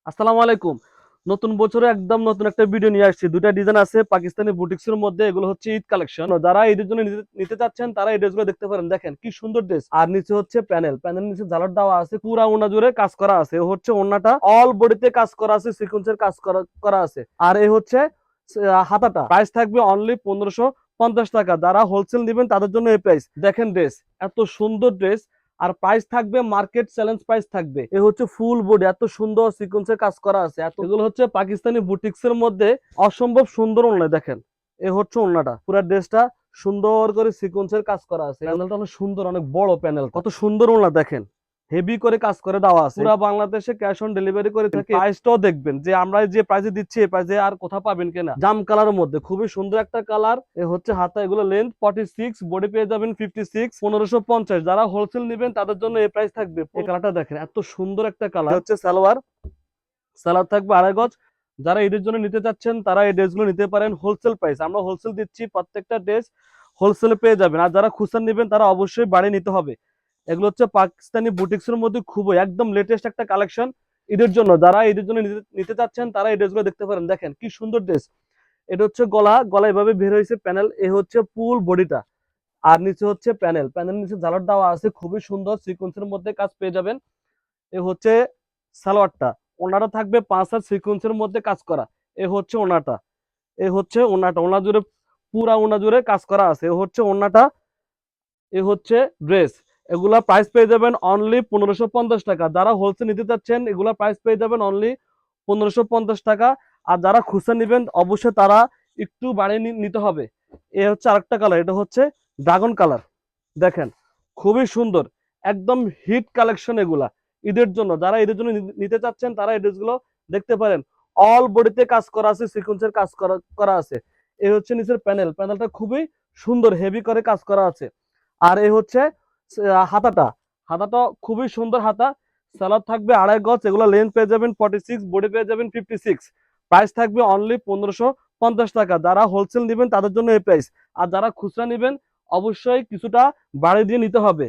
আসসালামু আলাইকুম। নতুন বছরে একদম নতুন একটা ভিডিও নিয়ে আসছি। দুইটা ডিজাইন আছে পাকিস্তানি বুটিক্সের মধ্যে। এগুলো হচ্ছে ঈদ কালেকশন। যারা ঈদের জন্য নিতে চাচ্ছেন তারা এই ড্রেসগুলো দেখতে পারেন। দেখেন কি সুন্দর ড্রেস। আর নিচে হচ্ছে প্যানেল, প্যানেল নিচে ঝালর দেওয়া আছে, পুরা ওড়না জুড়ে কাজ করা আছে। ও হচ্ছে ওড়নাটা অল বডিতে কাজ করা আছে, সিকোয়েন্সের কাজ করা করা আছে। আর এই হচ্ছে হাতাটা। প্রাইস থাকবে অনলি 1550 টাকা। যারা হোলসেল নেবেন তাদের জন্য এই প্রাইস। দেখেন ড্রেস, এত সুন্দর ড্রেস। আর প্রাইস থাকবে মার্কেট চ্যালেঞ্জ প্রাইস থাকবে। এ হচ্ছে ফুল বডি, এত সুন্দর সিকোয়েন্সের কাজ করা আছে। এগুলো হচ্ছে পাকিস্তানি বুটিক্স এর মধ্যে অসম্ভব সুন্দর ওড়না। দেখেন এ হচ্ছে ওড়নাটা, পুরো ড্রেসটা সুন্দর করে সিকোয়েন্সের কাজ করা আছে। প্যানেলটা অনেক সুন্দর, অনেক বড় প্যানেল, কত সুন্দর ওড়না দেখেন। হেভি করে কাজ করে দেওয়া আছে। পুরো বাংলাদেশে ক্যাশ অন ডেলিভারি করে থাকে। প্রাইসটাও দেখবেন যে আমরা যে প্রাইসে দিচ্ছি এই প্রাইসে আর কোথাও পাবেন কিনা। জাম কালারের মধ্যে খুবই সুন্দর একটা কালার। এ হচ্ছে হাতা, এগুলো লেন্থ 46, বডি পেয়ে যাবেন 56, 1550। যারা হোলসেল নেবেন তাদের জন্য এই প্রাইস থাকবে। এই কালারটা দেখেন, এত সুন্দর একটা কালার। হচ্ছে সালোয়ার, সালোয়ার থাকবে 2.5 গজ। যারা ঈদের জন্য নিতে চাচ্ছেন তারা এই ড্রেসগুলো নিতে পারেন হোলসেল প্রাইস। আমরা হোলসেল দিচ্ছি, প্রত্যেকটা ড্রেস হোলসেলে পেয়ে যাবেন। আর যারা খুচরা নেবেন তারা অবশ্যই বাড়ি নিতে হবে। এগুলো হচ্ছে পাকিস্তানি বুটিক্স এর মধ্যে খুবই একদম লেটেস্ট একটা কালেকশন ঈদের জন্য। যারা ঈদের জন্য নিতে চাচ্ছেন তারা এই ড্রেসগুলো দেখতে পারেন। দেখেন কি সুন্দর ড্রেস। এটা হচ্ছে গলা, গলা এভাবে বের হয়েছে প্যানেল। এ হচ্ছে ফুল বডিটা। আর নিচে হচ্ছে প্যানেল, প্যানেল নিচে ঝালর দেওয়া আছে, খুবই সুন্দর সিকোয়েন্সের মধ্যে কাজ পেয়ে যাবেন। এ হচ্ছে সালোয়ারটা। ওনাটা থাকবে 5 হাত সিকোয়েন্সের মধ্যে কাজ করা। এ হচ্ছে ওনাটা, এ হচ্ছে ওনাটা, ওনা জুড়ে পুরা ওনা জুড়ে কাজ করা আছে। এ হচ্ছে ওনাটা, এ হচ্ছে ড্রেস। এগুলা প্রাইস পেয়ে যাবেন অনলি 1550 টাকা। যারা হোলসেল নিতে চাচ্ছেন এগুলা প্রাইস পেয়ে যাবেন অনলি 1550 টাকা। আর যারা খুচরা নেবেন অবশ্যই তারা একটু বাড়িয়ে নিতে হবে। এ হচ্ছে আরেকটা কালার, এটা হচ্ছে ড্রাগন কালার। দেখেন খুবই সুন্দর, একদম হিট কালেকশন এগুলা ঈদের জন্য। যারা ঈদের জন্য নিতে চাচ্ছেন তারা এই ড্রেসগুলো দেখতে পারেন। অল বডিতে কাজ করা আছে, সিকোয়েন্সের কাজ করা করা আছে। এই হচ্ছে নিচের প্যানেল, প্যানেলটা খুবই সুন্দর, হেভি করে কাজ করা আছে। আর এই হচ্ছে হাতাটা, হাতাটা খুবই সুন্দর হাতা। সালোয়ার থাকবে 2.5 গজ। এগুলো লেন্থ পেয়ে যাবেন 46, বডি পেয়ে যাবেন 56। প্রাইস থাকবে অনলি 1550 টাকা। যারা হোলসেল নেবেন তাদের জন্য এই প্রাইস। আর যারা খুচরা নেবেন অবশ্যই কিছুটা বাড়ি দিয়ে নিতে হবে।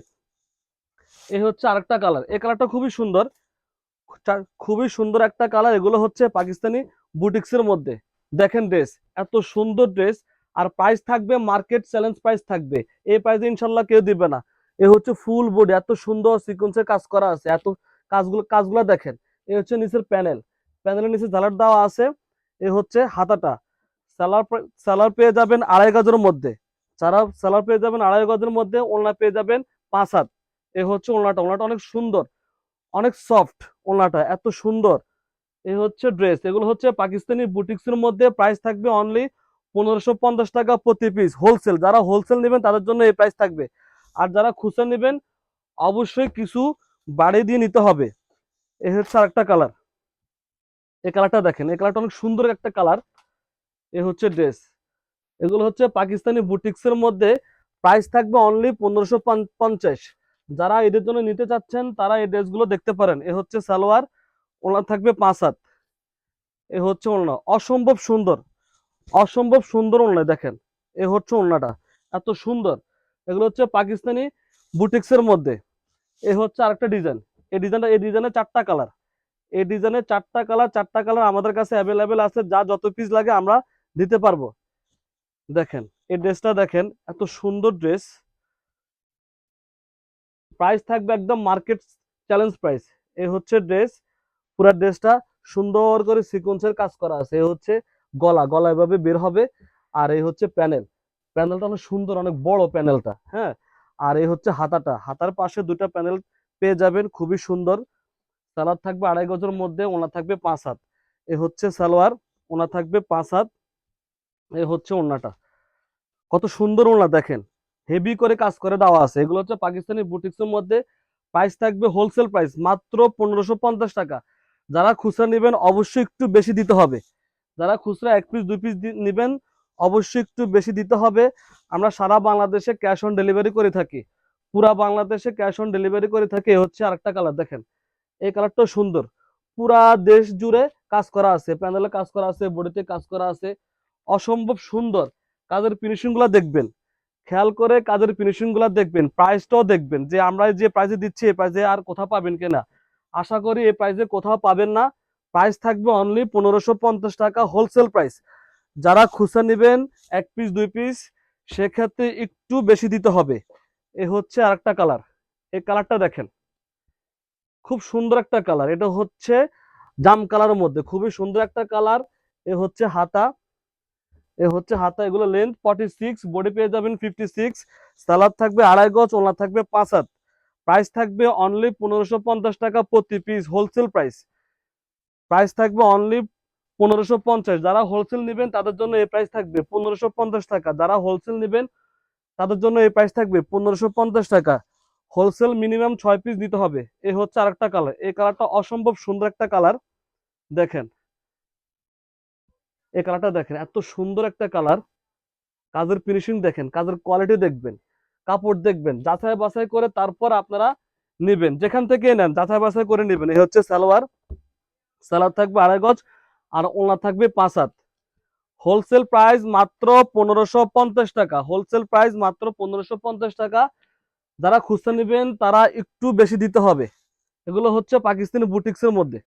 এই হচ্ছে আরেকটা কালার, এই কালারটা খুবই সুন্দর, খুবই সুন্দর একটা কালার। এগুলো হচ্ছে পাকিস্তানি বুটিক্স এর মধ্যে। দেখেন ড্রেস, এত সুন্দর ড্রেস। আর প্রাইস থাকবে মার্কেট চ্যালেঞ্জ প্রাইস থাকবে। এই প্রাইসে ইনশাল্লাহ কেউ দিবে না। এ হচ্ছে ফুল বডি, এত সুন্দর সিকোয়েন্সের কাজ করা আছে। এত কাজগুলো দেখেন। এই হচ্ছে নিচের প্যানেল, প্যানেলের নিচে ঝালার দেওয়া আছে। এ হচ্ছে হাতাটা। সালোয়ার সালোয়ার পেয়ে যাবেন 2.5 গজের মধ্যে। সালোয়ার পেয়ে যাবেন 2.5 গজের মধ্যে। ওড়না পেয়ে যাবেন 5 হাত। এ হচ্ছে ওড়নাটা, ওড়নাটা অনেক সুন্দর, অনেক সফট। ওড়নাটা এত সুন্দর। এই হচ্ছে ড্রেস। এগুলো হচ্ছে পাকিস্তানি বুটিক্স এর মধ্যে। প্রাইস থাকবে অনলি 1550 টাকা প্রতি পিস হোলসেল। যারা হোলসেল নেবেন তাদের জন্য এই প্রাইস থাকবে। আর যারা খুচরা নেবেন অবশ্যই কিছু বাড়িয়ে দিয়ে নিতে হবে। এই হচ্ছে আরেকটা কালার, এই কালারটা দেখেন, এই কালারটা অনেক সুন্দর একটা কালার। এ হচ্ছে ড্রেস। এগুলো হচ্ছে পাকিস্তানি বুটিক্স এর মধ্যে। প্রাইস থাকবে অনলি 1550। যারা এদের জন্য নিতে চাচ্ছেন তারা এই ড্রেসগুলো দেখতে পারেন। এ হচ্ছে সালোয়ার, ওনার থাকবে 5 হাত। এ হচ্ছে ওড়না, অসম্ভব সুন্দর, অসম্ভব সুন্দর ওড়না। দেখেন এ হচ্ছে ওড়নাটা, এত সুন্দর। এগুলো হচ্ছে পাকিস্তানি বুটিক্স এর মধ্যে। এ হচ্ছে আরেকটা ডিজাইন। এই ডিজাইনের 4টা কালার। এই ডিজাইনের 4টা কালার, 4টা কালার আমাদের কাছে অ্যাভেলেবেল আছে। যা যত পিস লাগে আমরা দিতে পারবো। দেখেন এই ড্রেসটা দেখেন, এত সুন্দর ড্রেস। প্রাইস থাকবে একদম মার্কেট চ্যালেঞ্জ প্রাইস। এই হচ্ছে ড্রেস, পুরো ড্রেসটা সুন্দর করে সিকোয়েন্সের কাজ করা আছে। এই হচ্ছে গলা, গলা এভাবে বের হবে। আর এই হচ্ছে প্যানেল, প্যানেলটা অনেক সুন্দর, অনেক বড় প্যানেলটা, হ্যাঁ। আর এই হচ্ছে হাতাটা, হাতার পাশে দুটা প্যানেল পেয়ে যাবেন, খুবই সুন্দর। সালোয়ার থাকবে 2.5 গজের মধ্যে, ওনা থাকবে 5 হাত। এ হচ্ছে সালোয়ার, ওনা থাকবে 5 হাত। এ হচ্ছে ওনাটা, কত সুন্দর ওনা দেখেন, হেভি করে কাজ করে দেওয়া আছে। এগুলো হচ্ছে পাকিস্তানি বুটিক্স এর মধ্যে। প্রাইস থাকবে হোলসেল প্রাইস মাত্র 1550 টাকা। যারা খুচরা নেবেন অবশ্যই একটু বেশি দিতে হবে। যারা খুচরা 1 পিস 2 পিস নেবেন অবশ্যই একটু বেশি দিতে হবে। আমরা সারা বাংলাদেশে ক্যাশ অন ডেলিভারি করে থাকি, পুরা বাংলাদেশে ক্যাশ অন ডেলিভারি করে থাকি। এ হচ্ছে আরেকটা কালার দেখেন, এই কালারটা সুন্দর। পুরা দেশ জুড়ে কাজ করা আছে, প্যানেলে কাজ করা আছে, বডিতে কাজ করা আছে, অসম্ভব সুন্দর। কাজের ফিনিশিং গুলা দেখবেন, খেয়াল করে কাজের ফিনিশিং গুলা দেখবেন। প্রাইসটাও দেখবেন যে আমরা যে প্রাইসে দিচ্ছি এই প্রাইসে আর কোথাও পাবেন কিনা। আশা করি এই প্রাইসে কোথাও পাবেন না। প্রাইস থাকবে অনলি 1550 টাকা হোলসেল প্রাইস। যারা খুচরা নেবেন 1 পিস 2 পিস সেক্ষেত্রে একটু বেশি দিতে হবে। এ হচ্ছে আরেকটা কালার, এই কালারটা দেখেন, খুব সুন্দর একটা কালার। এটা হচ্ছে জাম কালারের মধ্যে খুবই সুন্দর একটা কালার। এ হচ্ছে হাতা, এগুলো লেন্থ 46, বডি পেয়ে যাবেন 56, সালাদ থাকবে 2.5 গজ, ওড়না থাকবে 5 হাত। প্রাইস থাকবে অনলি 1550 টাকা প্রতি পিস হোলসেল প্রাইস। প্রাইস থাকবে অনলি 1550। যারা হোলসেল নেবেন তাদের জন্য এই প্রাইস থাকবে 1550 টাকা। যারা হোলসেল নেবেন তাদের জন্য এই প্রাইস থাকবে 1550 টাকা। হোলসেল মিনিমাম 6 পিস দিতে হবে। এই হচ্ছে আরেকটা কালার, এই কালারটা অসম্ভব সুন্দর একটা কালার। দেখেন এই কালারটা দেখেন, এত সুন্দর একটা কালার। কাজের ফিনিশিং দেখেন, কাজের কোয়ালিটি দেখবেন, কাপড় দেখবেন, যাচাই বাছাই করে তারপর আপনারা নেবেন। যেখান থেকে নেন যাচাই বাছাই করে নেবেন। এই হচ্ছে সালোয়ার, সালোয়ার থাকবে 2.5 গজ আর ওড়না থাকবে 5 হাত। হোলসেল প্রাইস মাত্র 1550 টাকা, হোলসেল প্রাইস মাত্র 1550 টাকা। যারা খুচরা নেবেন তারা একটু বেশি দিতে হবে। এগুলো হচ্ছে পাকিস্তানি বুটিক্সের মধ্যে।